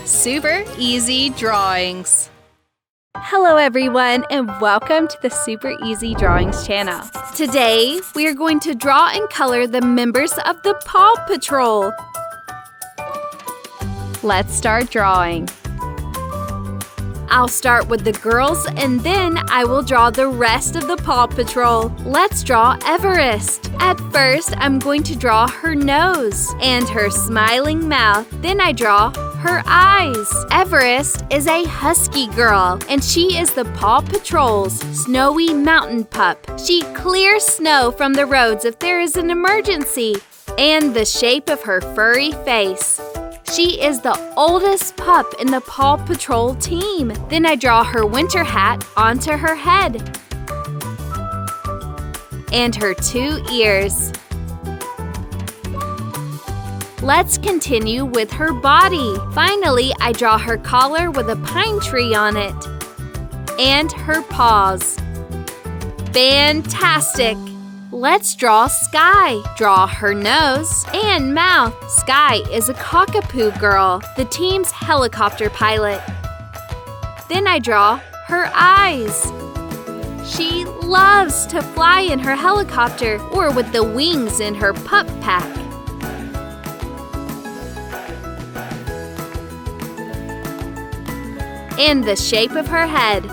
Super Easy Drawings. Hello everyone and welcome to the Super Easy Drawings channel. Today we are going to draw and color the members of the Paw Patrol. Let's start drawing. I'll start with the girls and then I will draw the rest of the Paw Patrol. Let's draw Everest. At first, I'm going to draw her nose and her smiling mouth. Then I draw her eyes. Everest is a husky girl and she is the Paw Patrol's snowy mountain pup. She clears snow from the roads if there is an emergency. And the shape of her furry face. She is the oldest pup in the Paw Patrol team. Then I draw her winter hat onto her head. And her 2 ears. Let's continue with her body. Finally, I draw her collar with a pine tree on it. And her paws. Fantastic! Let's draw Sky. Draw her nose and mouth. Sky is a cockapoo girl, the team's helicopter pilot. Then I draw her eyes. She loves to fly in her helicopter or with the wings in her pup pack. And the shape of her head.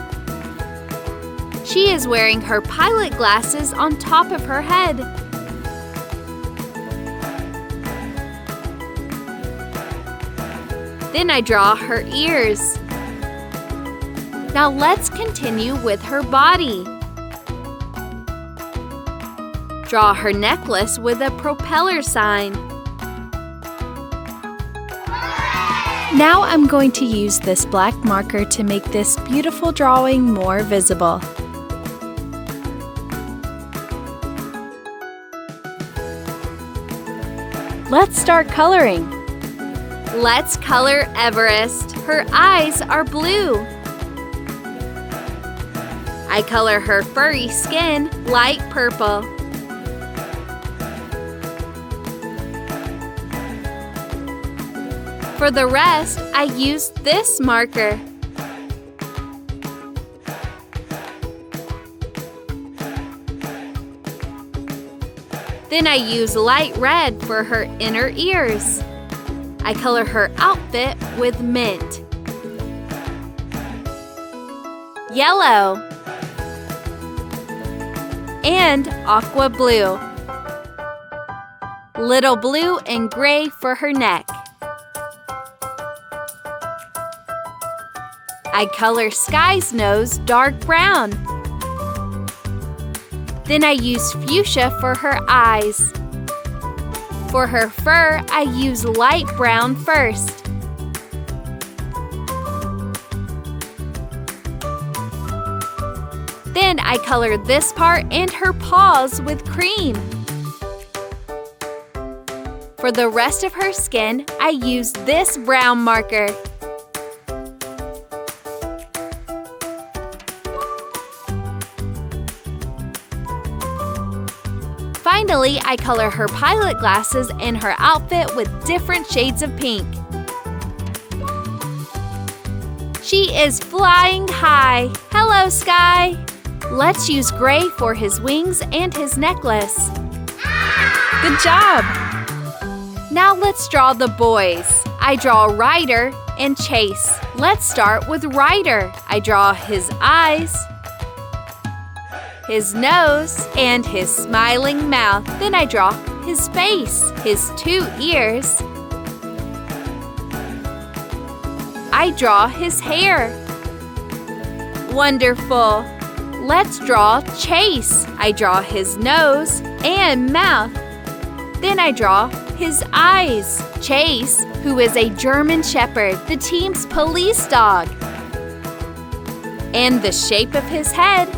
She is wearing her pilot glasses on top of her head. Then I draw her ears. Now let's continue with her body. Draw her necklace with a propeller sign. Now I'm going to use this black marker to make this beautiful drawing more visible. Let's start coloring. Let's color Everest. Her eyes are blue. I color her furry skin light purple. For the rest, I used this marker. Then I use light red for her inner ears. I color her outfit with mint. Yellow. And aqua blue. Little blue and gray for her neck. I color Sky's nose dark brown. Then I use fuchsia for her eyes. For her fur, I use light brown first. Then I color this part and her paws with cream. For the rest of her skin, I use this brown marker. Finally, I color her pilot glasses and her outfit with different shades of pink. She is flying high. Hello, Sky. Let's use gray for his wings and his necklace. Good job. Now let's draw the boys. I draw Ryder and Chase. Let's start with Ryder. I draw his eyes, his nose, and his smiling mouth. Then I draw his face, his 2 ears. I draw his hair. Wonderful! Let's draw Chase. I draw his nose and mouth. Then I draw his eyes. Chase, who is a German Shepherd, the team's police dog. And the shape of his head.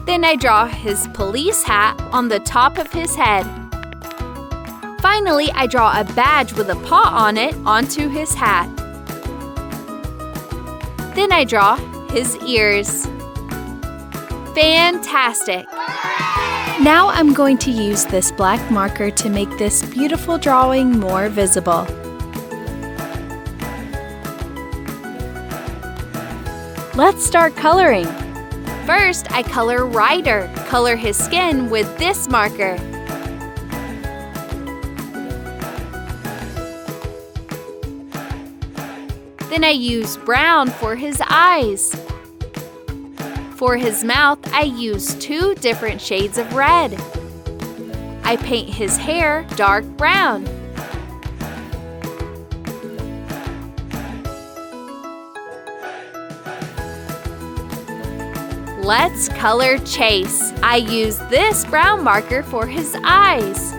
Then I draw his police hat on the top of his head. Finally, I draw a badge with a paw on it onto his hat. Then I draw his ears. Fantastic! Now I'm going to use this black marker to make this beautiful drawing more visible. Let's start coloring. First, I color Ryder. Color his skin with this marker. Then I use brown for his eyes. For his mouth, I use 2 different shades of red. I paint his hair dark brown. Let's color Chase. I use this brown marker for his eyes.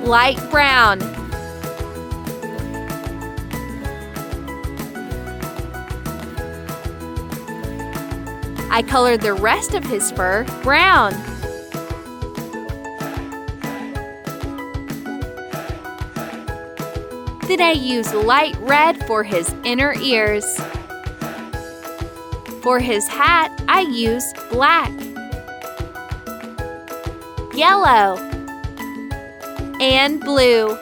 Light brown. I colored the rest of his fur brown. Then I use light red for his inner ears. For his hat, I use black, yellow, and blue.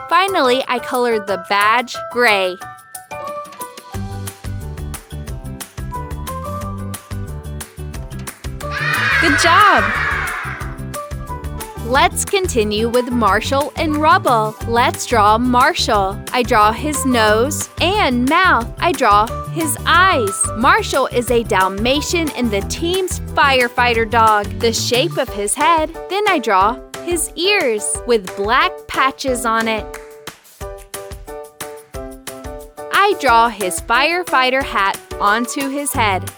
Finally, I colored the badge gray. Good job! Let's continue with Marshall and Rubble. Let's draw Marshall. I draw his nose and mouth. I draw his eyes. Marshall is a Dalmatian and the team's firefighter dog. The shape of his head. Then I draw his ears with black patches on it. I draw his firefighter hat onto his head.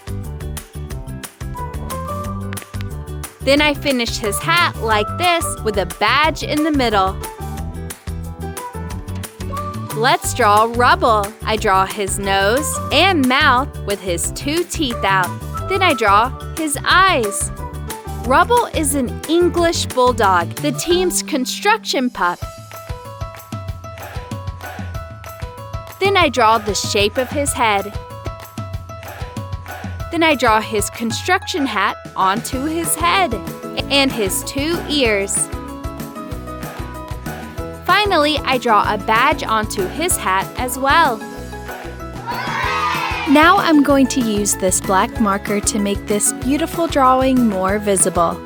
Then I finish his hat like this with a badge in the middle. Let's draw Rubble. I draw his nose and mouth with his 2 teeth out. Then I draw his eyes. Rubble is an English bulldog, the team's construction pup. Then I draw the shape of his head. Then I draw his construction hat onto his head and his 2 ears. Finally, I draw a badge onto his hat as well. Now I'm going to use this black marker to make this beautiful drawing more visible.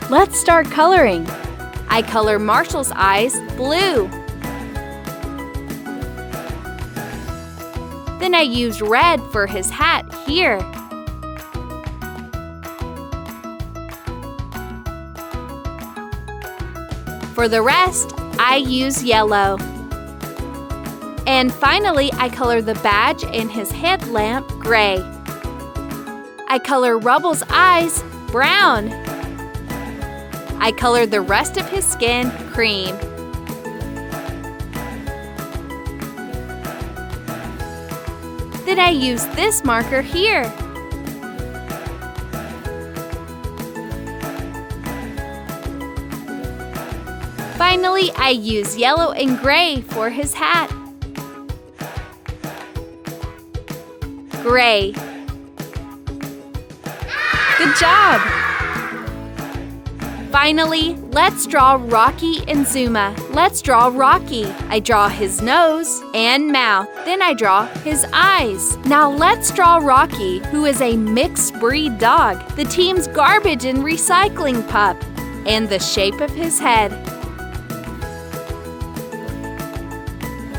Let's start coloring. I color Marshall's eyes blue. Then I use red for his hat here. For the rest, I use yellow. And finally, I color the badge and his headlamp gray. I color Rubble's eyes brown. I colored the rest of his skin cream. Then I use this marker here. Finally, I use yellow and gray for his hat. Gray. Good job! Finally, let's draw Rocky and Zuma. Let's draw Rocky. I draw his nose and mouth. Then I draw his eyes. Now let's draw Rocky, who is a mixed breed dog, the team's garbage and recycling pup, and the shape of his head.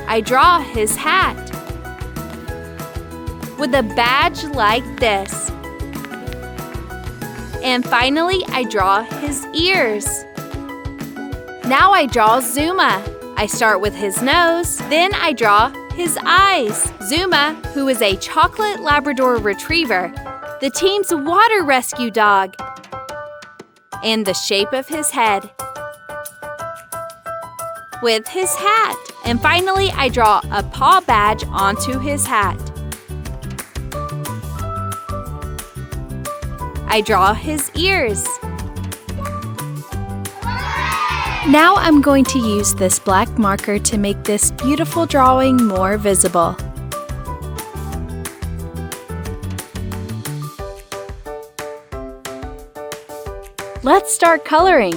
I draw his hat with a badge like this. And finally, I draw his ears. Now I draw Zuma. I start with his nose, then I draw his eyes. Zuma, who is a chocolate Labrador retriever, the team's water rescue dog, and the shape of his head. With his hat. And finally, I draw a paw badge onto his hat. I draw his ears. Now I'm going to use this black marker to make this beautiful drawing more visible. Let's start coloring.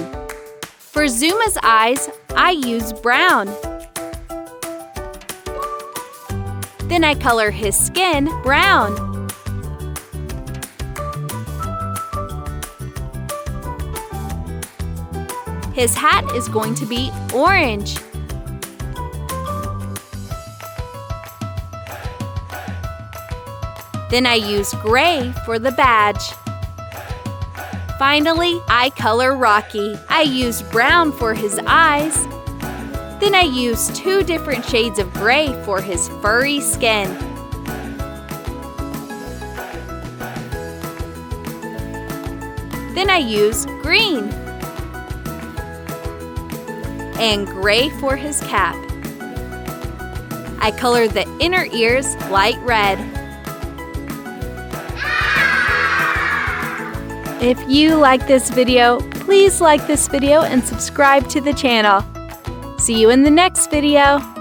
For Zuma's eyes, I use brown. Then I color his skin brown. His hat is going to be orange. Then I use gray for the badge. Finally, I color Rocky. I use brown for his eyes. Then I use 2 different shades of gray for his furry skin. Then I use green and gray for his cap. I color the inner ears light red. If you like this video, please like this video and subscribe to the channel. See you in the next video.